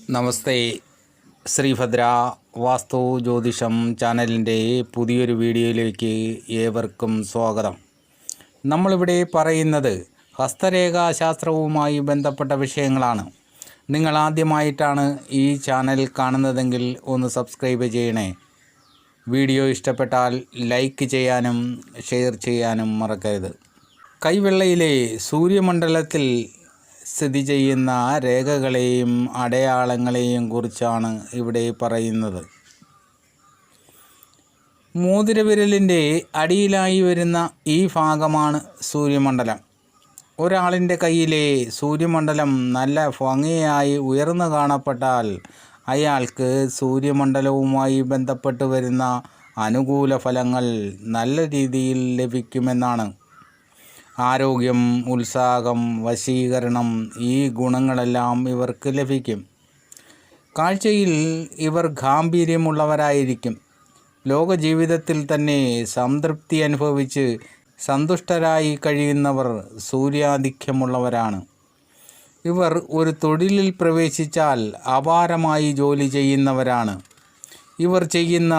നമസ്തേ. ശ്രീഭദ്ര വാസ്തു ജ്യോതിഷം ചാനലിൻ്റെ പുതിയൊരു വീഡിയോയിലേക്ക് ഏവർക്കും സ്വാഗതം. നമ്മളിവിടെ പറയുന്നത് ഹസ്തരേഖാശാസ്ത്രവുമായി ബന്ധപ്പെട്ട വിഷയങ്ങളാണ്. നിങ്ങൾ ആദ്യമായിട്ടാണ് ഈ ചാനൽ കാണുന്നതെങ്കിൽ ഒന്ന് സബ്സ്ക്രൈബ് ചെയ്യണേ. വീഡിയോ ഇഷ്ടപ്പെട്ടാൽ ലൈക്ക് ചെയ്യാനും ഷെയർ ചെയ്യാനും മറക്കരുത്. കൈവെള്ളയിലെ സൂര്യമണ്ഡലത്തിൽ സ്ഥിതി ചെയ്യുന്ന രേഖകളെയും അടയാളങ്ങളെയും കുറിച്ചാണ് ഇവിടെ പറയുന്നത്. മോതിരവിരലിൻ്റെ അടിയിലായി വരുന്ന ഈ ഭാഗമാണ് സൂര്യമണ്ഡലം. ഒരാളിൻ്റെ കയ്യിലെ സൂര്യമണ്ഡലം നല്ല ഭംഗിയായി ഉയർന്നു കാണപ്പെട്ടാൽ അയാൾക്ക് സൂര്യമണ്ഡലവുമായി ബന്ധപ്പെട്ട് വരുന്ന അനുകൂല ഫലങ്ങൾ നല്ല രീതിയിൽ ലഭിക്കുമെന്നാണ്. ആരോഗ്യം, ഉത്സാഹം, വശീകരണം ഈ ഗുണങ്ങളെല്ലാം ഇവർക്ക് ലഭിക്കും. കാഴ്ചയിൽ ഇവർ ഗാംഭീര്യമുള്ളവരായിരിക്കും. ലോകജീവിതത്തിൽ തന്നെ സംതൃപ്തി അനുഭവിച്ച് സന്തുഷ്ടരായി കഴിയുന്നവർ സൂര്യാധിക്യമുള്ളവരാണ്. ഇവർ ഒരു തൊഴിലിൽ പ്രവേശിച്ചാൽ അപാരമായി ജോലി ചെയ്യുന്നവരാണ്. ഇവർ ചെയ്യുന്ന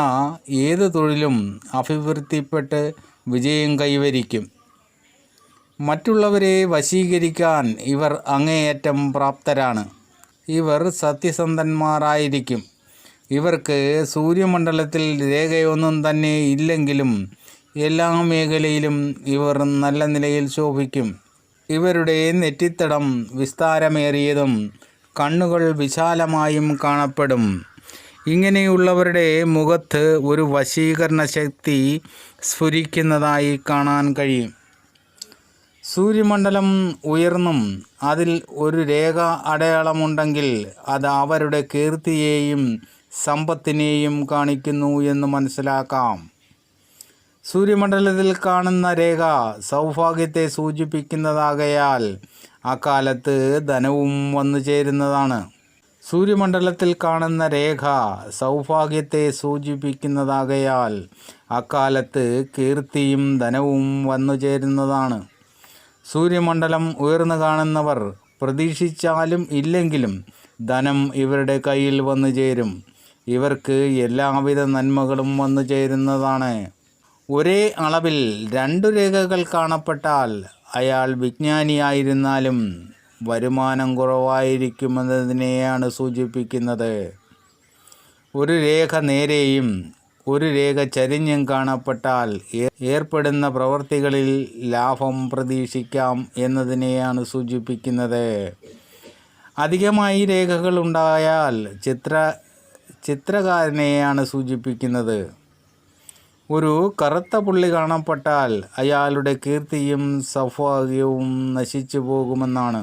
ഏത് തൊഴിലും അഭിവൃദ്ധിപ്പെട്ട് വിജയം കൈവരിക്കും. മറ്റുള്ളവരെ വശീകരിക്കാൻ ഇവർ അങ്ങേയറ്റം പ്രാപ്തരാണ്. ഇവർ സത്യസന്ധന്മാരായിരിക്കും. ഇവർക്ക് സൂര്യമണ്ഡലത്തിൽ രേഖയൊന്നും തന്നെ ഇല്ലെങ്കിലും എല്ലാ മേഖലയിലും ഇവർ നല്ല നിലയിൽ ശോഭിക്കും. ഇവരുടെ നെറ്റിത്തടം വിസ്താരമേറിയതും കണ്ണുകൾ വിശാലമായും കാണപ്പെടും. ഇങ്ങനെയുള്ളവരുടെ മുഖത്ത് ഒരു വശീകരണ ശക്തി സ്ഫുരിക്കുന്നതായി കാണാൻ കഴിയും. സൂര്യമണ്ഡലം ഉയർന്നും അതിൽ ഒരു രേഖ അടയാളമുണ്ടെങ്കിൽ അത് അവരുടെ കീർത്തിയെയും സമ്പത്തിനെയും കാണിക്കുന്നു എന്ന് മനസ്സിലാക്കാം. സൂര്യമണ്ഡലത്തിൽ കാണുന്ന രേഖ സൗഭാഗ്യത്തെ സൂചിപ്പിക്കുന്നതാകയാൽ അക്കാലത്ത് ധനവും വന്നു ചേരുന്നതാണ്. സൂര്യമണ്ഡലത്തിൽ കാണുന്ന രേഖ സൗഭാഗ്യത്തെ സൂചിപ്പിക്കുന്നതാകയാൽ അക്കാലത്ത് കീർത്തിയും ധനവും വന്നു ചേരുന്നതാണ്. സൂര്യമണ്ഡലം ഉയർന്നു കാണുന്നവർ പ്രതീക്ഷിച്ചാലും ഇല്ലെങ്കിലും ധനം ഇവരുടെ കയ്യിൽ വന്നു ചേരും. ഇവർക്ക് എല്ലാവിധ നന്മകളും വന്നു ചേരുന്നതാണ്. ഒരേ അളവിൽ രണ്ടു രേഖകൾ കാണപ്പെട്ടാൽ അയാൾ വിജ്ഞാനിയായിരുന്നാലും വരുമാനം കുറവായിരിക്കുമെന്നതിനെയാണ് സൂചിപ്പിക്കുന്നത്. ഒരു രേഖ നേരെയും ഒരു രേഖ ചരിഞ്ഞും കാണപ്പെട്ടാൽ ഏർപ്പെടുന്ന പ്രവൃത്തികളിൽ ലാഭം പ്രതീക്ഷിക്കാം എന്നതിനെയാണ് സൂചിപ്പിക്കുന്നത്. അധികമായി രേഖകൾ ഉണ്ടായാൽ ചിത്രകാരനെയാണ് സൂചിപ്പിക്കുന്നത്. ഒരു കറുത്ത പുള്ളി കാണപ്പെട്ടാൽ അയാളുടെ കീർത്തിയും സൗഭാഗ്യവും നശിച്ചു പോകുമെന്നാണ്.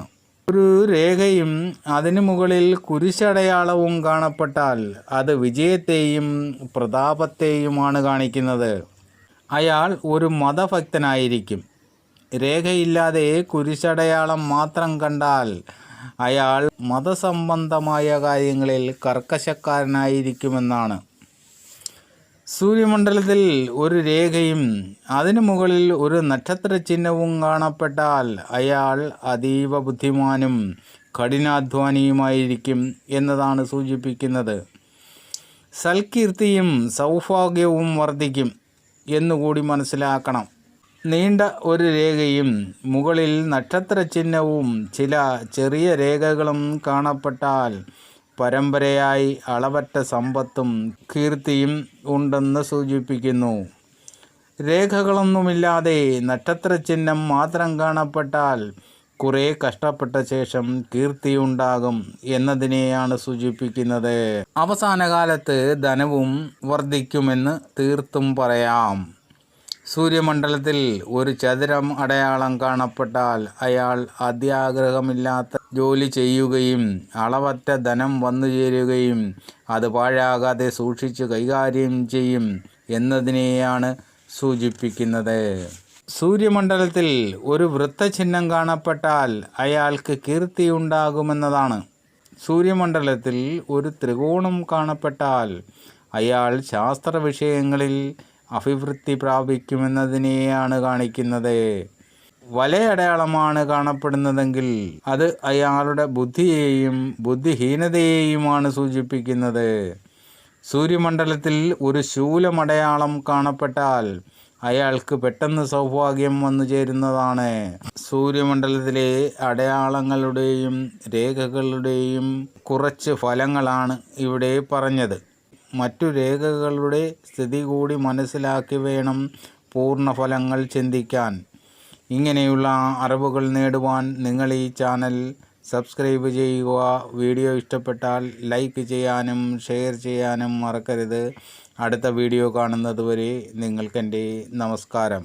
ഒരു രേഖയും അതിനു മുകളിൽ കുരിശടയാളവും കാണപ്പെട്ടാൽ അത് വിജയത്തെയും പ്രതാപത്തെയുമാണ് കാണിക്കുന്നത്. അയാൾ ഒരു മതഭക്തനായിരിക്കും. രേഖയില്ലാതെ കുരിശടയാളം മാത്രം കണ്ടാൽ അയാൾ മതസംബന്ധമായ കാര്യങ്ങളിൽ കർക്കശക്കാരനായിരിക്കുമെന്നാണ്. സൂര്യമണ്ഡലത്തിൽ ഒരു രേഖയും അതിനു മുകളിൽ ഒരു നക്ഷത്ര ചിഹ്നവും കാണപ്പെട്ടാൽ അയാൾ അതീവ ബുദ്ധിമാനും കഠിനാധ്വാനിയുമായിരിക്കും എന്നതാണ് സൂചിപ്പിക്കുന്നത്. സൽകീർത്തിയും സൗഭാഗ്യവും വർദ്ധിക്കും എന്നുകൂടി മനസ്സിലാക്കണം. നീണ്ട ഒരു രേഖയും മുകളിൽ നക്ഷത്ര ചിഹ്നവും ചില ചെറിയ രേഖകളും കാണപ്പെട്ടാൽ പരമ്പരയായി അളവറ്റ സമ്പത്തും കീർത്തിയും ഉണ്ടെന്ന് സൂചിപ്പിക്കുന്നു. രേഖകളൊന്നുമില്ലാതെ നക്ഷത്രചിഹ്നം മാത്രം കാണപ്പെട്ടാൽ കുറേ കഷ്ടപ്പെട്ട ശേഷം കീർത്തിയുണ്ടാകും എന്നതിനെയാണ് സൂചിപ്പിക്കുന്നത്. അവസാന കാലത്ത് ധനവും വർദ്ധിക്കുമെന്ന് തീർത്തും പറയാം. സൂര്യമണ്ഡലത്തിൽ ഒരു ചതുരം അടയാളം കാണപ്പെട്ടാൽ അയാൾ അത്യാഗ്രഹമില്ലാത്ത ജോലി ചെയ്യുകയും അളവറ്റ ധനം വന്നു ചേരുകയും അത് പാഴാകാതെ സൂക്ഷിച്ച് കൈകാര്യം ചെയ്യും എന്നതിനെയാണ് സൂചിപ്പിക്കുന്നത്. സൂര്യമണ്ഡലത്തിൽ ഒരു വൃത്തചിഹ്നം കാണപ്പെട്ടാൽ അയാൾക്ക് കീർത്തിയുണ്ടാകുമെന്നതാണ്. സൂര്യമണ്ഡലത്തിൽ ഒരു ത്രികോണം കാണപ്പെട്ടാൽ അയാൾ ശാസ്ത്ര വിഷയങ്ങളിൽ അഭിവൃദ്ധി പ്രാപിക്കുമെന്നതിനെയാണ് കാണിക്കുന്നത്. വലയടയാളമാണ് കാണപ്പെടുന്നതെങ്കിൽ അത് അയാളുടെ ബുദ്ധിയെയും ബുദ്ധിഹീനതയെയുമാണ് സൂചിപ്പിക്കുന്നത്. സൂര്യമണ്ഡലത്തിൽ ഒരു ശൂലമടയാളം കാണപ്പെട്ടാൽ അയാൾക്ക് പെട്ടെന്ന് സൗഭാഗ്യം വന്നു ചേരുന്നതാണ്. സൂര്യമണ്ഡലത്തിലെ അടയാളങ്ങളുടെയും രേഖകളുടെയും കുറച്ച് ഫലങ്ങളാണ് ഇവിടെ പറഞ്ഞത്. മറ്റു രേഖകളുടെ സ്ഥിതി കൂടി മനസ്സിലാക്കി വേണം പൂർണ്ണഫലങ്ങൾ ചിന്തിക്കാൻ. ഇങ്ങനെയുള്ള അറിവുകൾ നേടുവാൻ നിങ്ങൾ ഈ ചാനൽ സബ്സ്ക്രൈബ് ചെയ്യുക. വീഡിയോ ഇഷ്ടപ്പെട്ടാൽ ലൈക്ക് ചെയ്യാനും ഷെയർ ചെയ്യാനും മറക്കരുത്. അടുത്ത വീഡിയോ കാണുന്നതുവരെ നിങ്ങൾക്കെൻ്റെ നമസ്കാരം.